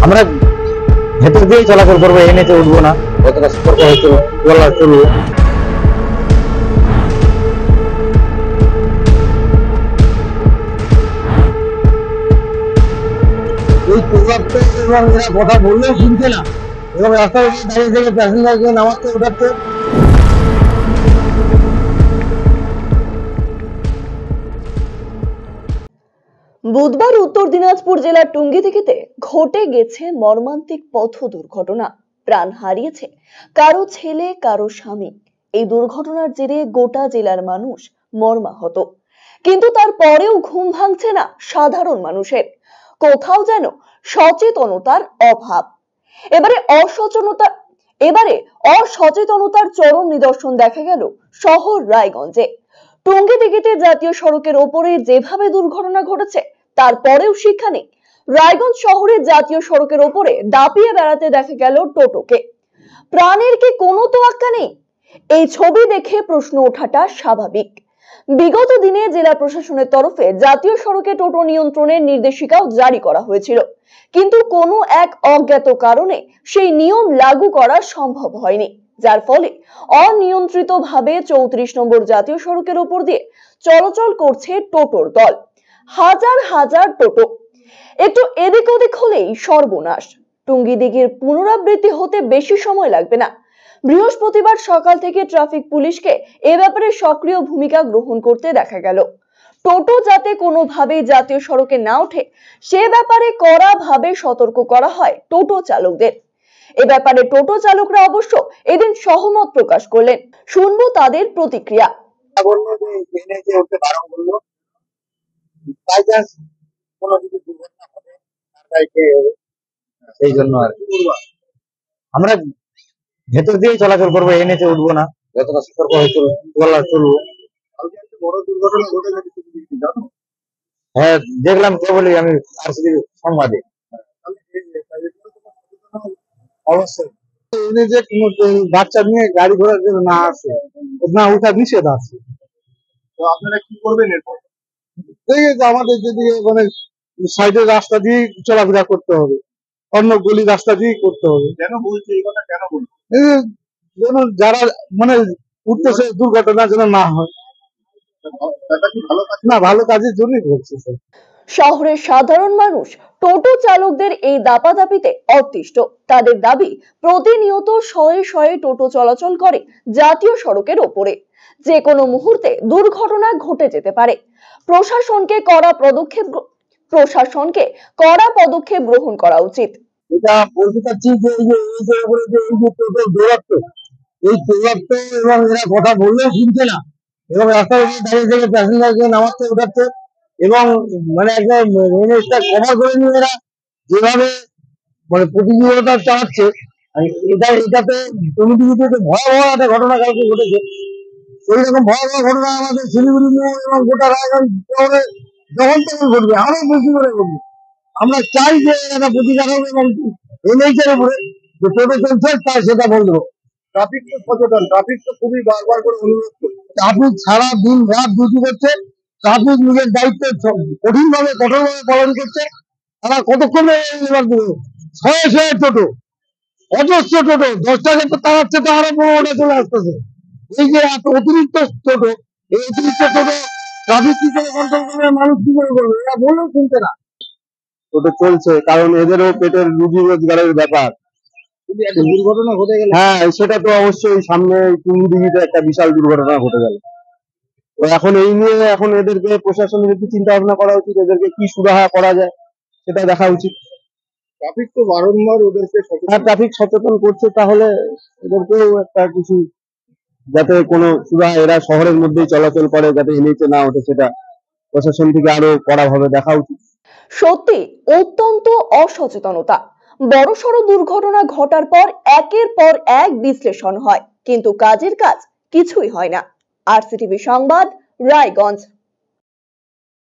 আমরা ভেতর দিয়েই চলাচল করবো, এনেতে উঠবো না, যতটা সতর্ক হয়তো চলবো। এই প্রভাবটা এবং এরা কথা বললেও শুনছে না, এবং রাস্তায় দাঁড়িয়ে থেকে প্যাসেঞ্জারকে নামাতে ওঠাচ্ছে। বুধবার উত্তর দিনাজপুর জেলার টুঙ্গিদিঘিতে ঘটে গেছে মর্মান্তিক পথ দুর্ঘটনা। প্রাণ হারিয়েছে কারো ছেলে, কারো স্বামী। এই দুর্ঘটনার জেরে গোটা জেলার মানুষ মর্মাহত, কিন্তু তারপরেও ঘুম ভাঙছে না সাধারণ মানুষের। কোথাও যেন সচেতনতার অভাব। এবারে অসচেতনতার চরম নিদর্শন দেখা গেল শহর রায়গঞ্জে। টুঙ্গিদিঘিতে জাতীয় সড়কের ওপরে যেভাবে দুর্ঘটনা ঘটেছে, তারপরেও শিক্ষা নেই। রায়গঞ্জ শহরের জাতীয় সড়কের ওপরে দাপিয়ে বেড়াতে দেখা গেল টোটোকে। প্রাণের কি কোনো তোয়াক্কা নেই? এই ছবি দেখে প্রশ্ন ওঠাটা স্বাভাবিক। বিগত দিনে জেলা প্রশাসনের তরফে জাতীয় সড়কে টোটো নিয়ন্ত্রণের নির্দেশিকাও জারি করা হয়েছিল, কিন্তু কোনো এক অজ্ঞাত কারণে সেই নিয়ম লাগু করা সম্ভব হয়নি, যার ফলে অনিয়ন্ত্রিতভাবে 34 নম্বর জাতীয় সড়কের উপর দিয়ে চলাচল করছে টোটোর দল। হাজার হাজার টোটো। একটু এদিক ওদিক হলেই সর্বনাশ। টুঙ্গিদিঘির পুনরাবৃত্তি হতে বেশি সময় লাগবে না। বৃহস্পতিবার সকাল থেকে ট্রাফিক পুলিশকে এ ব্যাপারে সক্রিয় ভূমিকা গ্রহণ করতে দেখা গেল। টোটো যাতে কোনোভাবেই জাতীয় সড়কে না ওঠে, সে ব্যাপারে কড়াভাবে সতর্ক করা হয় টোটো চালকদের। এ ব্যাপারে টোটো চালকরা অবশ্য এদিন সহমত প্রকাশ করলেন। শুনবো তাদের প্রতিক্রিয়া। সেই জন্য আর আমরা ভেতর দিয়েই চলাচল করবো, এনেতে উঠবো না, যতটা সতর্ক হয়তো চলবো। বড় দুর্ঘটনা ঘটে গেছে, হ্যাঁ দেখলাম কেবলই আমি সংবাদে। অবশ্যই এনে যে কোনো বাচ্চা নিয়ে গাড়ি ঘোড়ার জন্য না আসে, না ওঠা নিষেধ আছে। তো আপনারা কি করবেন এরপর? আমাদের যদি মানে সাইডের রাস্তা দিয়ে চলাফেরা করতে হবে, অন্য গলি রাস্তা দিয়ে করতে হবে। কেন বলছে এই কথা, কেন বলছে? যেন যারা মানে উঠতেছে দুর্ঘটনা যেন না হয়, না ভালো কাজের জন্যই বলছে। শহরের সাধারণ মানুষ টোটো চালকদের এই দাপাদাপিতে অতিষ্ঠ। তাদের দাবি, প্রতিনিয়ত শয়ে শয়ে টোটো চলাচল করে জাতীয় সড়কের ওপরে, যে কোনো মুহূর্তে দুর্ঘটনা ঘটে যেতে পারে। প্রশাসনকে কড়া পদক্ষেপ গ্রহণ করা উচিত। এটা বলতে চাচ্ছি যে এই টোটো দৌড়াচ্ছ, এই দৌড়াচ্ছ এবং এরা কথা বললেও শুনছে না, এবং রাস্তায় দাঁড়িয়ে থেকে প্যাসেঞ্জারকে নামাতে ওঠাচ্ছে, এবং মানে একদম কভার করে নিয়ে এরা যেভাবে মানে প্রতিযোগিতা চালাচ্ছে, এটাতে টুঙ্গিদিঘিতে ভয়াবহ একটা ঘটনা কালকে ঘটেছে। সেই রকম ভয়াবহ ঘটনা আমাদের শিলিগুড়ি এবং গোটা রায়গঞ্জ শহরে যখন তখন ঘটবে, আরো বেশি করে ঘটবে। আমরা চাই যে একটা প্রতিকার হবে, এবং এনএইচের উপরে যে টোটো চলছে তাই সেটা বলবো। ট্রাফিক তো সচেতন, ট্রাফিক তো খুবই বারবার করে অনুরোধ করছে। ট্রাফিক সারা দিন রাত ডিউটি করছে, ট্রাফিক নিজের দায়িত্ব কঠোরভাবে পালন করছে। তারা কতক্ষণ এবার দেবে? শয়ে শয়ে টোটো, অজস্র টোটো, 10টাকে তো তাড়াচ্ছে, তো আরো 15টা চলে আসতেছে। এই যে এত অতিরিক্ত টোটো, এই অতিরিক্ত টোটো ট্রাফিক কি করে কন্ট্রোল করবে, মানুষ কি করে করবে? এরা বলেও শুনছে না। টোটো চলছে কারণ এদেরও পেটের রুজি রোজগারের ব্যাপার। দুর্ঘটনা ঘটে গেল, হ্যাঁ সেটা তো অবশ্যই। সামনে টুঙ্গিদিঘিতে একটা বিশাল দুর্ঘটনা ঘটে গেল। তো এখন এই নিয়ে এখন এদেরকে প্রশাসনের একটু চিন্তা ভাবনা করা উচিত, এদেরকে কি সুরাহা করা যায় সেটা দেখা উচিত। ট্রাফিক তো বারংবার ওদেরকে ট্রাফিক সচেতন করছে, তাহলে এদেরকেও একটা কিছু যাতে কোনো সুরাহা, এরা শহরের মধ্যেই চলাচল করে, যাতে এনএইচে না ওঠে, সেটা প্রশাসন থেকে আরো কড়াভাবে দেখা উচিত। সত্যি অত্যন্ত অসচেতনতা। বড়সড় দুর্ঘটনা ঘটার পর একের পর এক বিশ্লেষণ হয়, কিন্তু কাজের কাজ কিছুই হয় না। আরসিটিভি সংবাদ, রায়গঞ্জ।